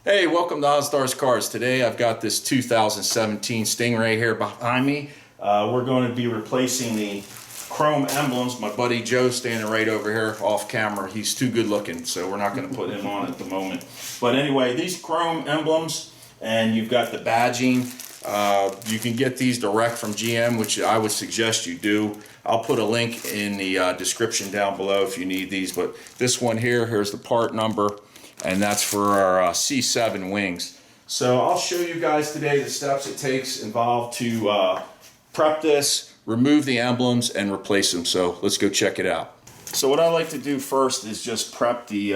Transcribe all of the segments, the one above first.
Hey, welcome to Ozzstar's Cars. Today I've got this 2017 Stingray here behind me. We're going to be replacing the chrome emblems. My buddy Joe's standing right over here off camera. He's too good looking, so we're not going to put him on at the moment. But anyway, these chrome emblems, and you've got the badging. You can get these direct from GM, which I would suggest you do. I'll put a link in the description down below if you need these. But this one here's the part number. And that's for our C7 wings. So I'll show you guys today the steps it takes involved to prep this, remove the emblems, and replace them. So let's go check it out. So what I like to do first is just prep the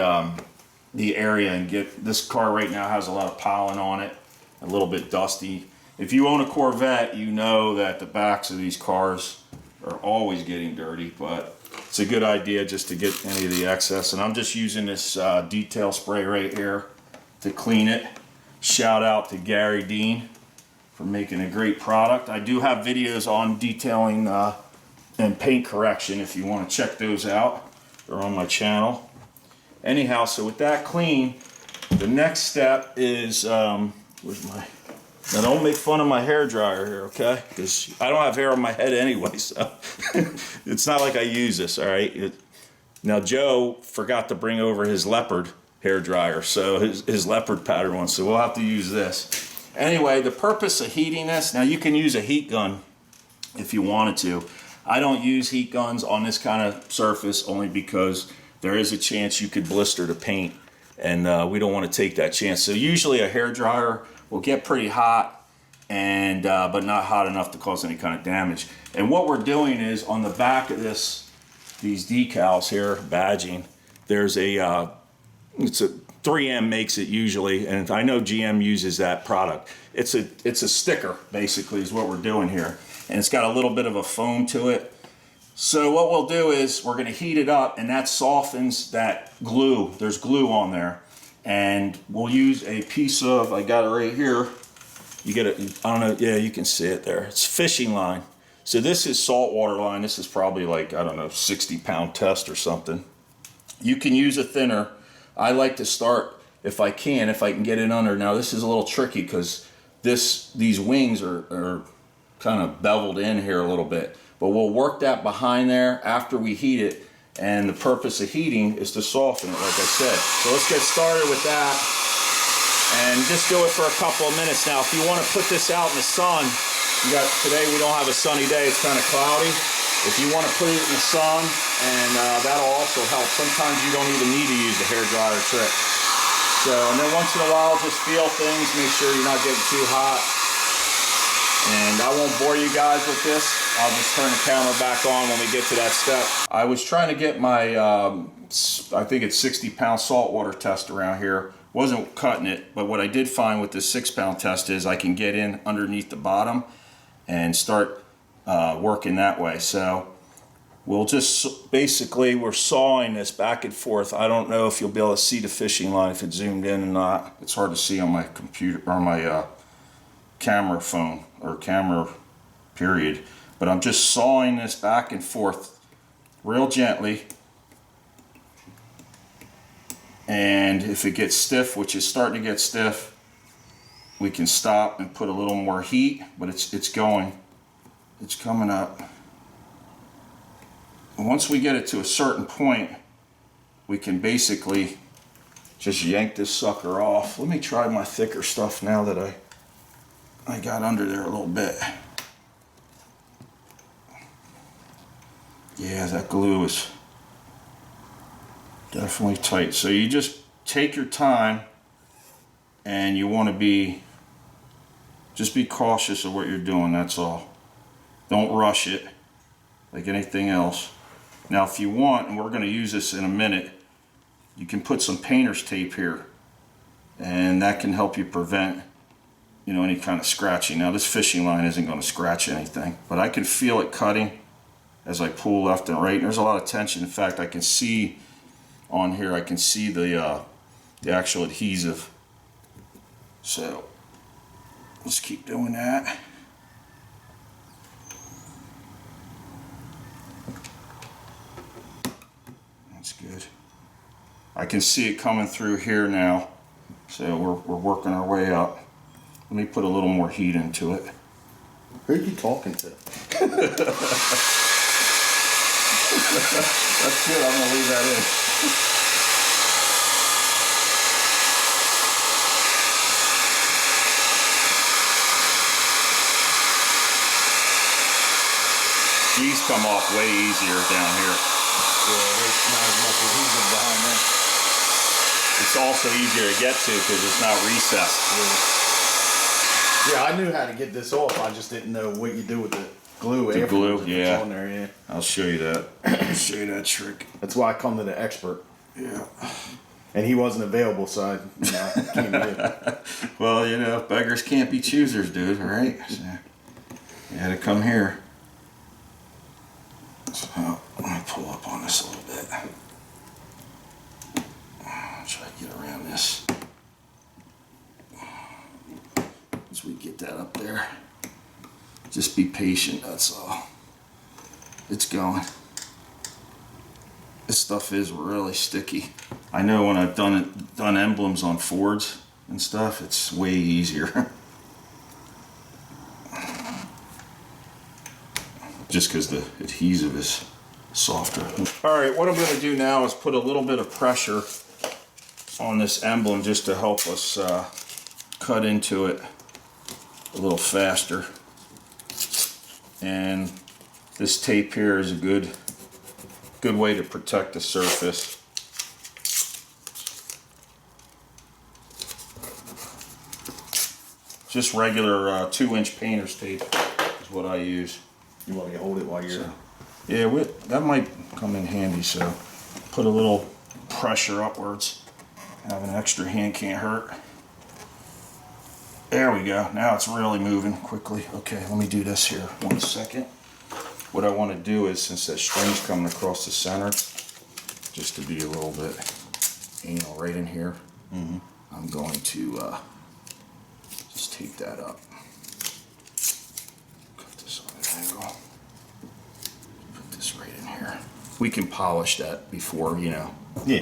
area and get this car right now has a lot of pollen on it, a little bit dusty. If you own a Corvette, you know that the backs of these cars are always getting dirty, but it's a good idea just to get any of the excess. And I'm just using this detail spray right here to clean it. Shout out to Gary Dean for making a great product. I do have videos on detailing and paint correction if you want to check those out. They're on my channel. Anyhow, so with that clean, the next step is, where's my... Now don't make fun of my hair dryer here, okay? Because I don't have hair on my head anyway, so it's not like I use this, all right? Now Joe forgot to bring over his leopard hair dryer, so his leopard pattern one, so we'll have to use this. Anyway, the purpose of heating this, now you can use a heat gun if you wanted to. I don't use heat guns on this kind of surface only because there is a chance you could blister the paint, and we don't want to take that chance. So usually a hair dryer will get pretty hot, and but not hot enough to cause any kind of damage. And what we're doing is on the back of these decals here, badging, there's a it's a 3M makes it usually, and I know GM uses that product. It's a sticker basically is what we're doing here, and it's got a little bit of a foam to it. So what we'll do is we're going to heat it up, and that softens that glue. There's glue on there. And we'll use a piece of, I got it right here. You get it, I don't know, yeah, you can see it there. It's fishing line. So this is saltwater line. This is probably like, I don't know, 60-pound test or something. You can use a thinner. I like to start, if I can get it under. Now this is a little tricky because these wings are kind of beveled in here a little bit. But we'll work that behind there after we heat it. And the purpose of heating is to soften it, like I said. So let's get started with that and just do it for a couple of minutes. Now, if you want to put this out in the sun, today we don't have a sunny day, it's kind of cloudy. If you want to put it in the sun, and that'll also help. Sometimes you don't even need to use the hair dryer trick. So, and then once in a while, just feel things, make sure you're not getting too hot. And I won't bore you guys with this. I'll just turn the camera back on when we get to that step. I was trying to get my, I think it's 60-pound saltwater test around here. Wasn't cutting it, but what I did find with this 6-pound test is I can get in underneath the bottom and start working that way. So we'll just, basically we're sawing this back and forth. I don't know if you'll be able to see the fishing line if it's zoomed in or not. It's hard to see on my computer, or my camera phone, or camera period. But I'm just sawing this back and forth real gently. And if it gets stiff, which is starting to get stiff, we can stop and put a little more heat, but it's coming up. And once we get it to a certain point, we can basically just yank this sucker off. Let me try my thicker stuff now that I got under there a little bit. Yeah, that glue is definitely tight. So you just take your time, and you want to just be cautious of what you're doing, that's all. Don't rush it like anything else. Now if you want, and we're going to use this in a minute, you can put some painter's tape here, and that can help you prevent any kind of scratching. Now this fishing line isn't going to scratch anything, but I can feel it cutting as I pull left and right. And there's a lot of tension. In fact, I can see on here, I can see the actual adhesive. So let's keep doing that. That's good. I can see it coming through here now. So we're working our way up. Let me put a little more heat into it. Who are you talking to? That's good, I'm gonna leave that in. These come off way easier down here. Yeah, there's not as much adhesive behind that. It's also easier to get to because it's not recessed. Yeah, I knew how to get this off. I just didn't know what you do with the glue. The glue, afterwards if yeah. It's on there, yeah. I'll show you that. I'll show you that trick. That's why I come to the expert. Yeah. And he wasn't available, so I can't do it. Well, you know, beggars can't be choosers, dude, right? So you had to come here. So let me pull up on this a little bit. Try to get around this. As we get that up there. Just be patient, that's all. It's going. This stuff is really sticky. I know when I've done emblems on Fords and stuff, it's way easier. Just because the adhesive is softer. All right, what I'm going to do now is put a little bit of pressure on this emblem just to help us cut into it a little faster. And this tape here is a good way to protect the surface. Just regular 2-inch painter's tape is what I use. You want me to hold it while you're... Yeah, that might come in handy, so put a little pressure upwards. Having an extra hand can't hurt. There we go. Now it's really moving quickly. Okay, let me do this here. 1 second. What I want to do is, since that string's coming across the center, just to be a little bit anal right in here, I'm going to just tape that up. Cut this on an angle. Put this right in here. We can polish that before, you know,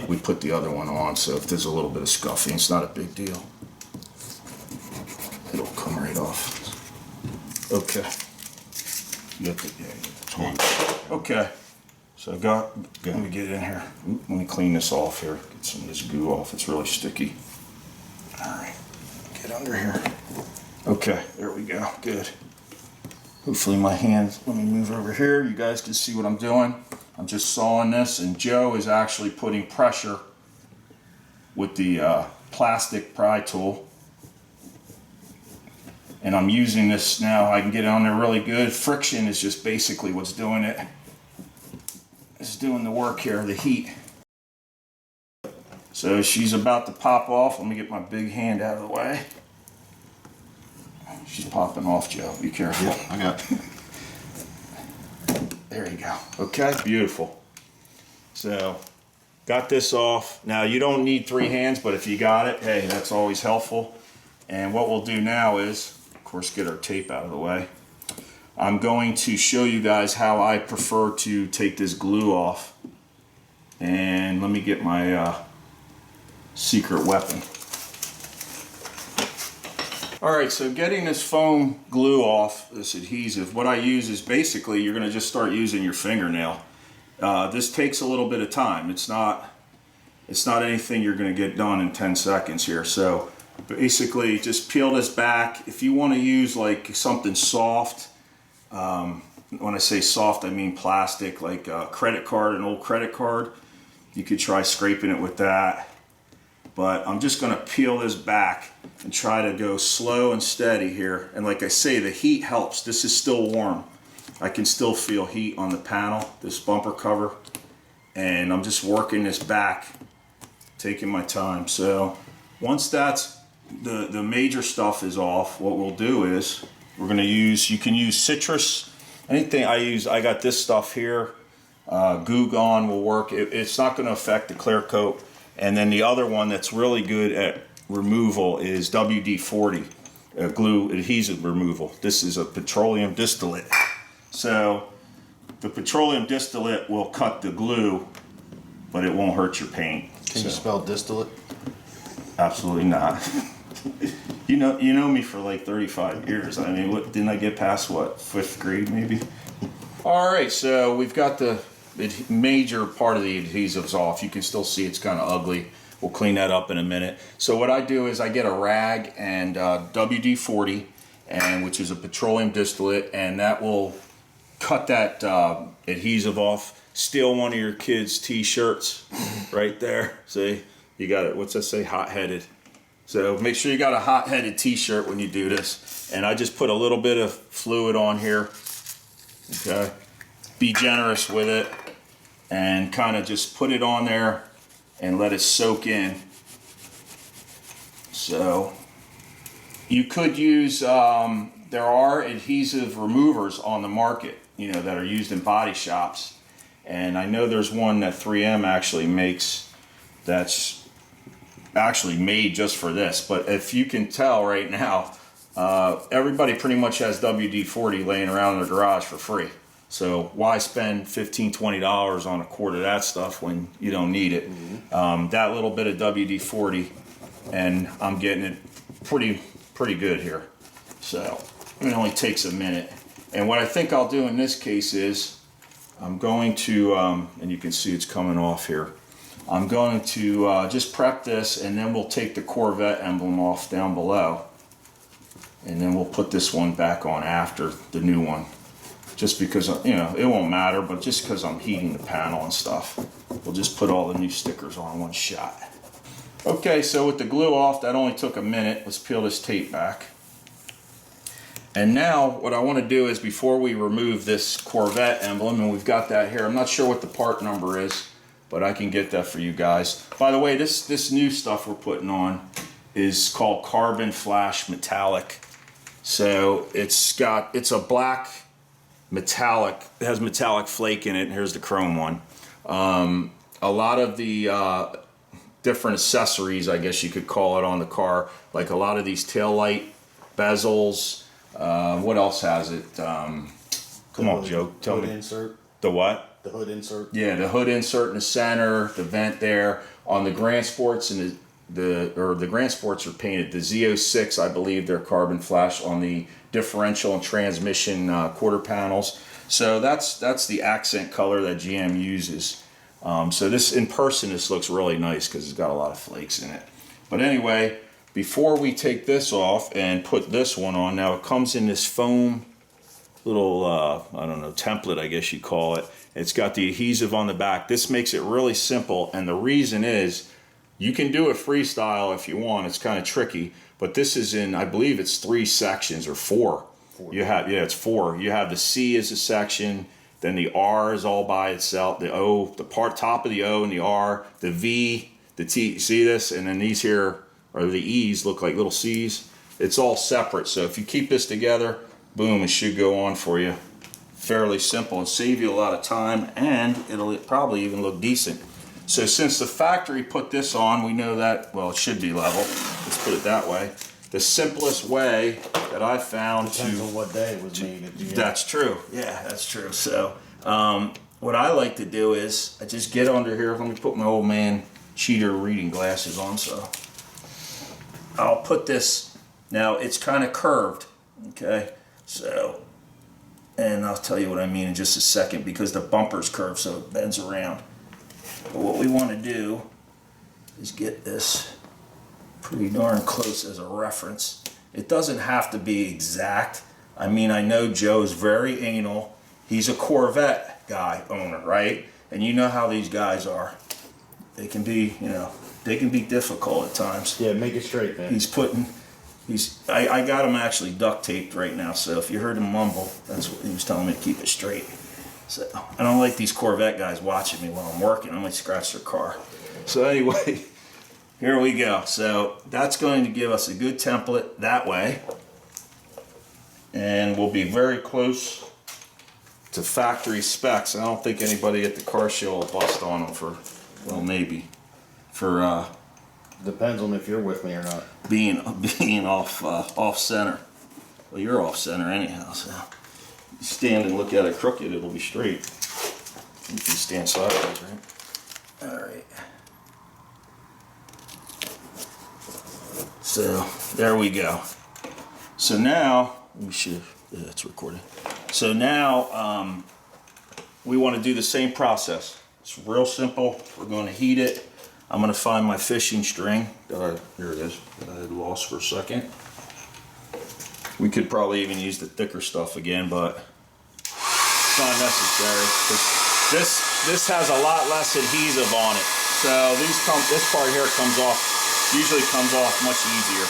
we put the other one on, so if there's a little bit of scuffing, it's not a big deal. It'll come right off. Okay. You got the, okay. So let me get in here. Let me clean this off here. Get some of this goo off. It's really sticky. All right. Get under here. Okay, there we go. Good. Hopefully my hands, let me move over here. You guys can see what I'm doing. I'm just sawing this, and Joe is actually putting pressure with the plastic pry tool. And I'm using this now. I can get it on there really good. Friction is just basically what's doing it. It's doing the work here, the heat. So she's about to pop off. Let me get my big hand out of the way. She's popping off, Joe. Be careful. Yeah, I got it. There you go. Okay, beautiful. So, got this off. Now, you don't need 3 hands, but if you got it, hey, that's always helpful. And what we'll do now is, of course, get our tape out of the way. I'm going to show you guys how I prefer to take this glue off. And let me get my secret weapon. Alright, so getting this foam glue off, this adhesive, what I use is basically you're going to just start using your fingernail. This takes a little bit of time. It's not anything you're going to get done in 10 seconds here. So basically just peel this back. If you want to use like something soft, when I say soft I mean plastic, like a credit card, an old credit card, you could try scraping it with that. But I'm just going to peel this back and try to go slow and steady here. And like I say, the heat helps. This is still warm. I can still feel heat on the panel, this bumper cover. And I'm just working this back, taking my time. So once that's the major stuff is off, what we'll do is we're going to use, you can use citrus, anything I got this stuff here. Goo Gone will work. It's not going to affect the clear coat. And then the other one that's really good at removal is WD-40, glue adhesive removal. This is a petroleum distillate. So the petroleum distillate will cut the glue, but it won't hurt your paint. Can you spell distillate? Absolutely not. You know me for like 35 years. I mean, what didn't I get past what, 5th grade maybe? All right, so we've got the major part of the adhesives off. You can still see it's kind of ugly. We'll clean that up in a minute. So what I do is I get a rag and WD-40, and which is a petroleum distillate, and that will cut that adhesive off. Steal one of your kids' t-shirts right there. See, you got it. What's that say? Hot-headed. So make sure you got a hot-headed t-shirt when you do this. And I just put a little bit of fluid on here. Okay. Be generous with it and kind of just put it on there and let it soak in. So you could use, there are adhesive removers on the market, you know, that are used in body shops. And I know there's one that 3M actually makes that's actually made just for this. But if you can tell right now, everybody pretty much has WD-40 laying around in their garage for free. So why spend $15, $20 on a quart of that stuff when you don't need it? That little bit of WD-40, and I'm getting it pretty good here. So it only takes a minute. And what I think I'll do in this case is I'm going to, and you can see it's coming off here. I'm going to just prep this, and then we'll take the Corvette emblem off down below. And then we'll put this one back on after the new one. Just because, you know, it won't matter, but just because I'm heating the panel and stuff. We'll just put all the new stickers on one shot. Okay, so with the glue off, that only took a minute. Let's peel this tape back. And now what I want to do is, before we remove this Corvette emblem, and we've got that here, I'm not sure what the part number is, but I can get that for you guys. By the way, this new stuff we're putting on is called Carbon Flash Metallic. So it's a black metallic, it has metallic flake in it, and here's the chrome one. A lot of the different accessories, I guess you could call it, on the car, like a lot of these tail light bezels. What else has it? Come on, Joe, tell me. Insert. The what? The hood insert. Yeah, the hood insert in the center, the vent there. On the Grand Sports, and the Grand Sports are painted. The Z06, I believe, they're carbon flash on the differential and transmission quarter panels. So that's the accent color that GM uses. So this, in person, this looks really nice because it's got a lot of flakes in it. But anyway, before we take this off and put this one on, now it comes in this foam little, I don't know, template, I guess you call it. It's got the adhesive on the back. This makes it really simple, and the reason is, you can do it freestyle if you want. It's kind of tricky, but this is in, I believe it's 3 sections or 4. You have, yeah, it's 4. You have the C as a section, then the R is all by itself, the O, the top of the O and the R, the V, the T, see this? And then these here, or the E's, look like little C's. It's all separate, so if you keep this together, boom, it should go on for you. Fairly simple and save you a lot of time, and it'll probably even look decent. So since the factory put this on, we know that, well, it should be level. Let's put it that way. The simplest way that I found Depends on what day it was made. That's true. Yeah, that's true. So what I like to do is I just get under here. Let me put my old man cheater reading glasses on. So I'll put this. Now it's kind of curved. Okay. So, and I'll tell you what I mean in just a second, because the bumper's curved, so it bends around. But what we want to do is get this pretty darn close as a reference. It doesn't have to be exact. I mean, I know Joe's very anal. He's a Corvette guy, owner, right? And you know how these guys are. They can be, you know, they can be difficult at times. Yeah, make it straight, man. I got him actually duct taped right now, so if you heard him mumble, that's what he was telling me, to keep it straight. So I don't like these Corvette guys watching me while I'm working. I might scratch their car. So anyway, here we go. So that's going to give us a good template that way. And we'll be very close to factory specs. I don't think anybody at the car show will bust on them for, well, maybe, for Depends on if you're with me or not. being off center. Well, you're off center anyhow, so you stand and look at it crooked, it'll be straight. You can stand sideways, right? All right. So there we go. So now, we should, yeah, it's recorded. So now we want to do the same process. It's real simple. We're going to heat it. I'm going to find my fishing string. Here it is. That I had lost for a second. We could probably even use the thicker stuff again, but it's not necessary. This has a lot less adhesive on it. So this part here usually comes off much easier.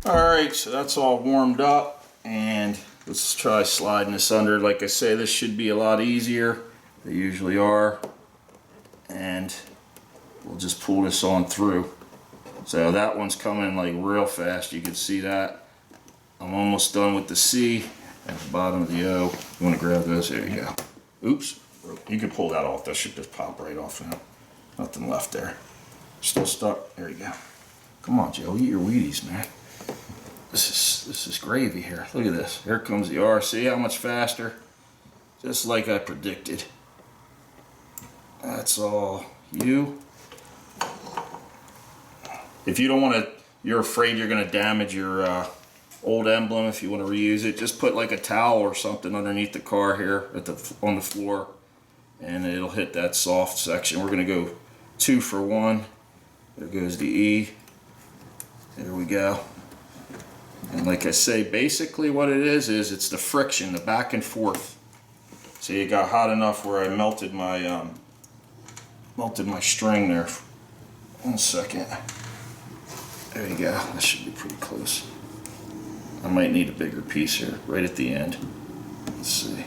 Alright, so that's all warmed up, and let's try sliding this under. Like I say, this should be a lot easier. They usually are. And we'll just pull this on through. So that one's coming like real fast. You can see that. I'm almost done with the C at the bottom of the O. You want to grab those? There you go. Oops. You can pull that off. That should just pop right off now. Nothing left there. Still stuck. There you go. Come on, Joe. Eat your Wheaties, man. This is gravy here. Look at this. Here comes the R. See how much faster? Just like I predicted. That's all you. If you don't want to, you're afraid you're going to damage your old emblem, if you want to reuse it, just put like a towel or something underneath the car here on the floor, and it'll hit that soft section. We're going to go 2 for 1. There goes the E. There we go. And like I say, basically what it is it's the friction, the back and forth. So it got hot enough where I melted my string there. 1 second. There you go. That should be pretty close. I might need a bigger piece here, right at the end. Let's see.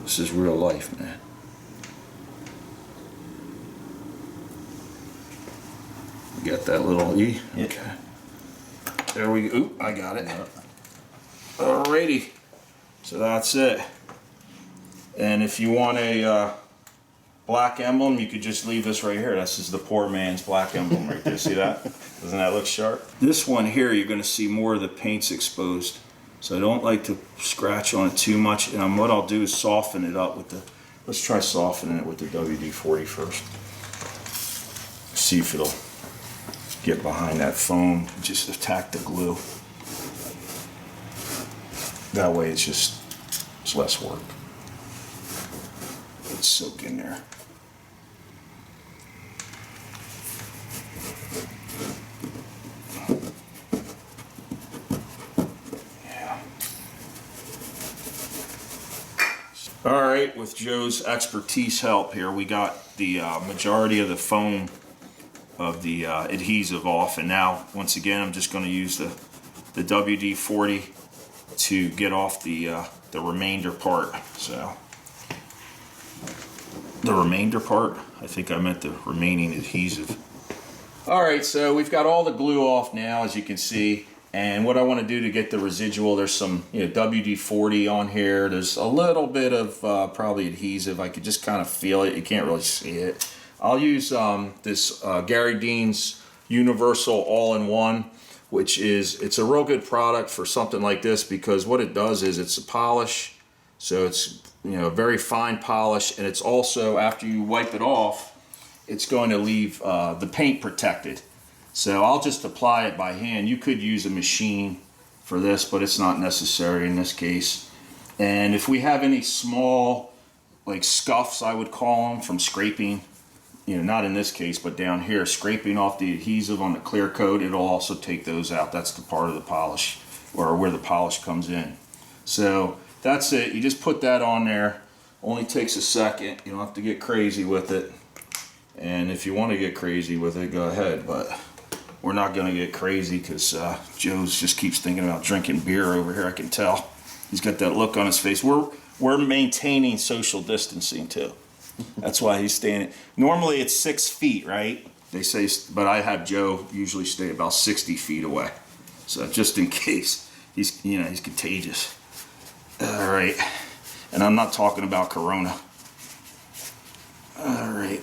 This is real life, man. You got that little E? Yeah. Okay. There we go. Oop, I got it. Alrighty. So that's it. And if you want a black emblem, you could just leave this right here. This is the poor man's black emblem right there. See that? Doesn't that look sharp? This one here, you're going to see more of the paints exposed. So I don't like to scratch on it too much. And what I'll do is soften it up with the, let's try softening it with the WD-40 first. See if it'll get behind that foam. Just attack the glue. That way it's less work. It's soak in there. Yeah. All right, with Joe's expertise help here, we got the majority of the foam of the adhesive off, and now once again I'm just going to use the WD-40 to get off the remainder part. So the remainder part, I think I meant the remaining adhesive. Alright, so we've got all the glue off now, as you can see, and what I want to do to get the residual, there's some WD-40 on here, there's a little bit of probably adhesive. I could just kind of feel it, you can't really see it. I'll use this Gary Dean's Universal All-in-One, which it's a real good product for something like this, because what it does is it's a polish, so it's a very fine polish, and it's also, after you wipe it off, it's going to leave the paint protected. So I'll just apply it by hand. You could use a machine for this, but it's not necessary in this case. And if we have any small, like scuffs, I would call them, from scraping, not in this case, but down here, scraping off the adhesive on the clear coat, it'll also take those out. That's the part of the polish, or where the polish comes in. So that's it. You just put that on there. Only takes a second. You don't have to get crazy with it. And if you want to get crazy with it, go ahead. But we're not going to get crazy, because Joe's just keeps thinking about drinking beer over here. I can tell. He's got that look on his face. We're maintaining social distancing too. That's why he's staying. Normally it's 6 feet, right? They say, but I have Joe usually stay about 60 feet away. So just in case, he's contagious. All right, and I'm not talking about Corona. All right.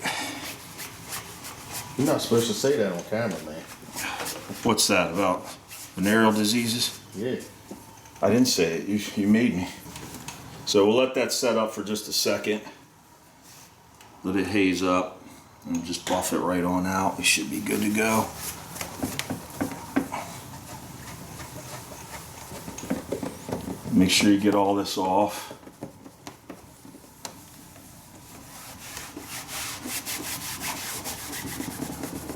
You're not supposed to say that on camera, man. What's that about? Venereal diseases? Yeah. I didn't say it. You made me. So we'll let that set up for just a second. Let it haze up and just buff it right on out. We should be good to go. Make sure you get all this off.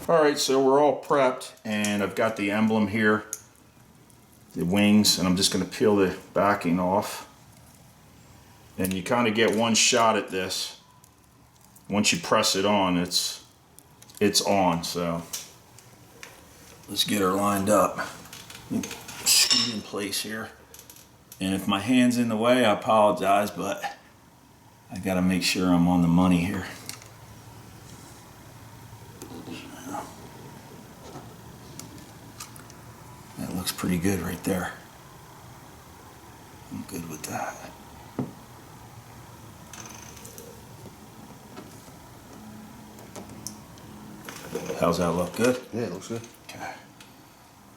Alright, so we're all prepped and I've got the emblem here, the wings, and I'm just going to peel the backing off. And you kind of get one shot at this. Once you press it on, it's on. So let's get her lined up. Scoot in place here. And if my hand's in the way, I apologize, but I got to make sure I'm on the money here. That looks pretty good right there. I'm good with that. How's that look? Good? Yeah, it looks good. Okay.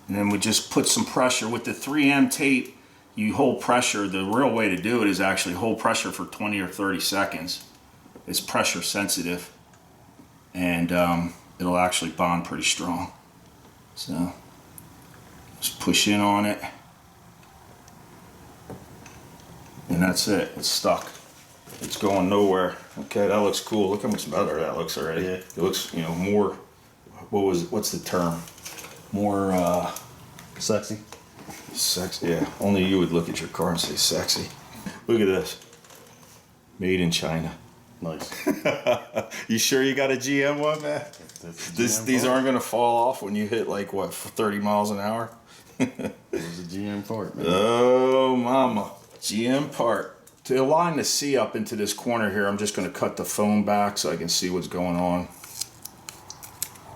And then we just put some pressure with the 3M tape. You hold pressure. The real way to do it is actually hold pressure for 20 or 30 seconds. It's pressure sensitive, and it'll actually bond pretty strong. So just push in on it, and that's it. It's stuck. It's going nowhere. Okay, that looks cool. Look how much better that looks already. Yeah. It looks, you know, more. What's the term? More Sexy. sexy. Yeah. Only you would look at your car and say sexy. Look at this. Made in China. Nice. You sure you got a GM one, man? These aren't gonna fall off when you hit like what, 30 miles an hour? It was a GM part, man. Oh, mama. GM part. To align the C up into this corner here, I'm just going to cut the foam back so I can see what's going on.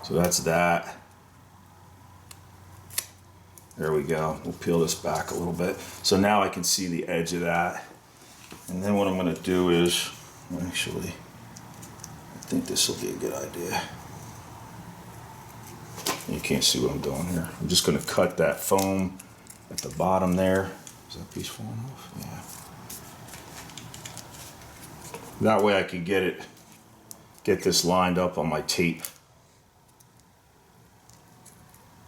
So that's that. There we go. We'll peel this back a little bit. So now I can see the edge of that. And then what I'm going to do is, actually, I think this will be a good idea. You can't see what I'm doing here. I'm just going to cut that foam at the bottom there. Is that piece falling off? Yeah. That way I can get this lined up on my tape.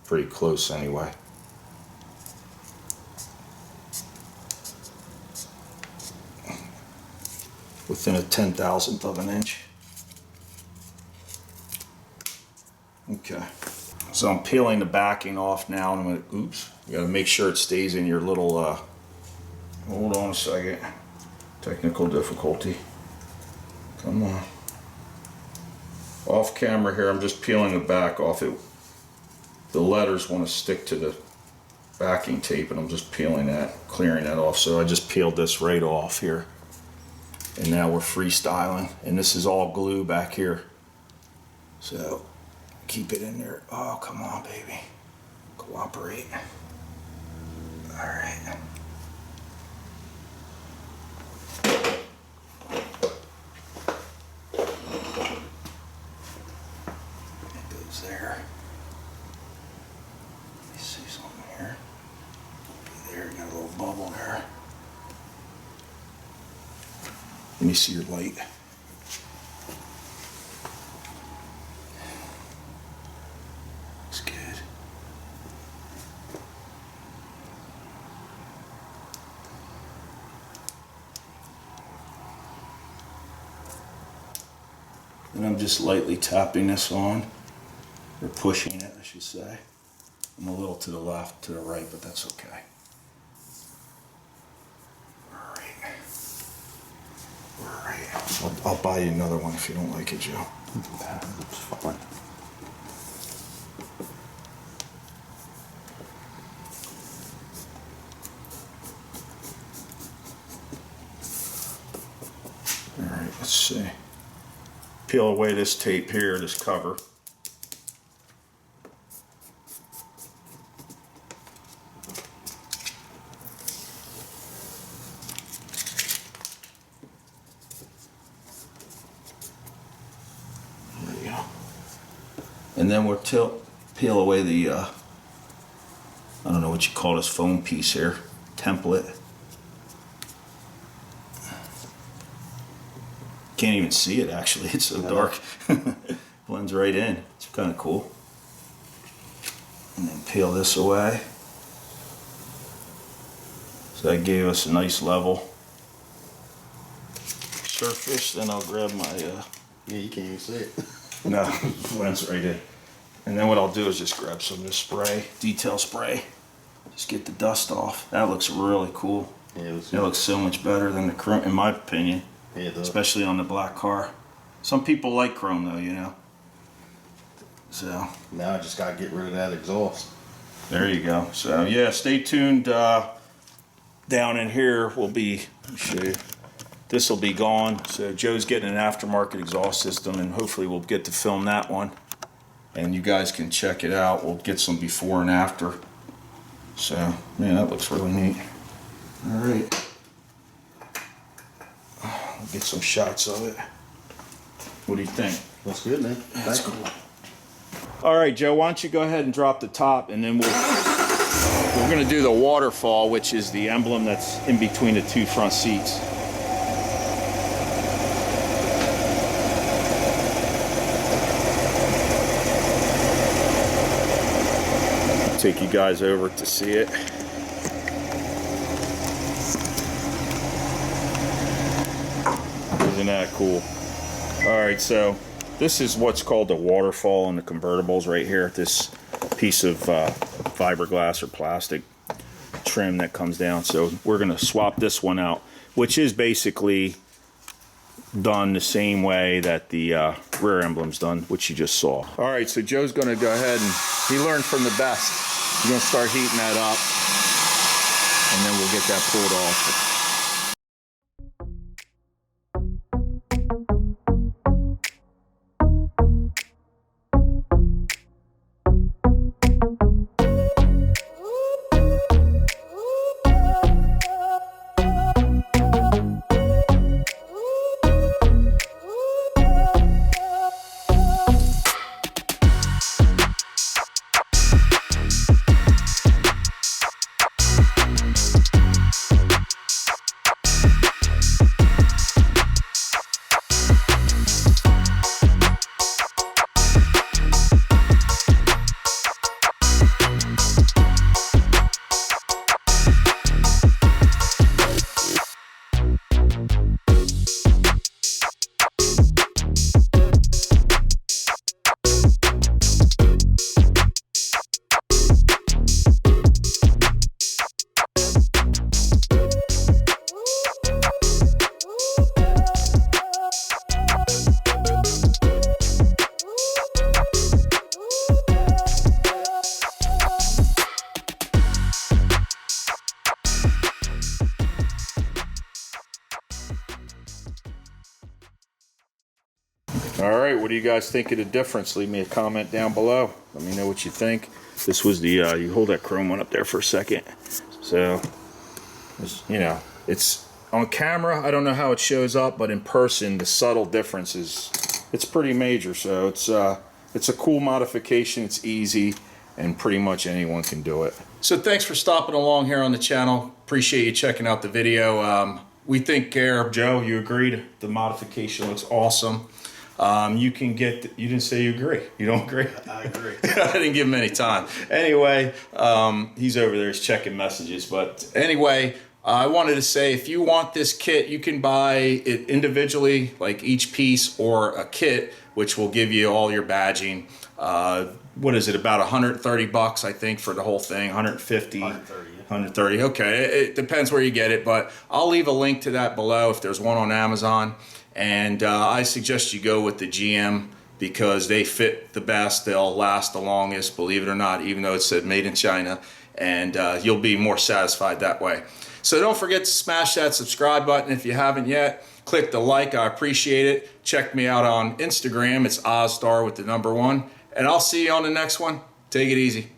Pretty close anyway. Within a 10,000th of an inch. Okay. So I'm peeling the backing off now, and I'm gonna, oops, you gotta make sure it stays in your little, hold on a second. Technical difficulty. Come on. Off camera here, I'm just peeling the back off it. The letters want to stick to the backing tape, and I'm just peeling that, clearing that off. So I just peeled this right off here. And now we're freestyling, and this is all glue back here. So keep it in there. Oh, come on, baby. Cooperate. All right. There. Let me see something here. There, got a little bubble there. Let me see your light. Looks good. And I'm just lightly tapping this on. Or pushing it, I should say. I'm a little to the left, to the right, but that's okay. All right. I'll buy you another one if you don't like it, Joe. It's fine. All right, let's see. Peel away this tape here, this cover. And then we'll peel away the, I don't know what you call this foam piece here, template. can't even see it actually. It's so dark. Blends right in. It's kind of cool. And then peel this away. So that gave us a nice level surface. Then I'll grab my Yeah, you can't even see it. no, blends right in. And then what I'll do is just grab some of this spray, detail spray. Just get the dust off. That looks really cool. Yeah, it looks so much better than the chrome, in my opinion. Yeah, it does. Especially on the black car. Some people like chrome though, you know. So now I just gotta get rid of that exhaust. there you go. So yeah, stay tuned. Down in here will be, let me show you. This will be gone. So Joe's getting an aftermarket exhaust system, and hopefully we'll get to film that one. And you guys can check it out. We'll get some before and after. So, man, that looks really neat. All right. I'll get some shots of it. What do you think? Looks good, man. That's cool. All right, Joe, why don't you go ahead and drop the top, and then we're going to do the waterfall, which is the emblem that's in between the two front seats. Take you guys over to see it. Isn't that cool? All right, so this is what's called the waterfall in the convertibles right here. This piece of fiberglass or plastic trim that comes down. So we're gonna swap this one out, which is basically done the same way that the rear emblem's done, which you just saw. All right, so Joe's gonna go ahead and he learned from the best. He's gonna start heating that up, and then we'll get that pulled off. All right, what do you guys think of the difference? Leave me a comment down below. Let me know what you think. This was the, you hold that chrome one up there for a second. So, you know, it's on camera, I don't know how it shows up, but in person, the subtle difference is, it's pretty major. So it's a cool modification, it's easy, and pretty much anyone can do it. So thanks for stopping along here on the channel. Appreciate you checking out the video. We think, Joe, you agreed, the modification looks awesome. You can get, you didn't say you agree. You don't agree? I agree. I didn't give him any time. Anyway, he's over there, he's checking messages. But anyway, I wanted to say, if you want this kit, you can buy it individually, like each piece, or a kit, which will give you all your badging. What is it, about 130 bucks, I think, for the whole thing, 150. 130. 130, okay. It depends where you get it, but I'll leave a link to that below if there's one on Amazon. And I suggest you go with the GM because they fit the best, they'll last the longest, believe it or not, even though it said made in China, and you'll be more satisfied that way. So don't forget to smash that subscribe button if you haven't yet. Click the like, I appreciate it. Check me out on Instagram, it's Ozzstar with the #1, and I'll see you on the next one. Take it easy.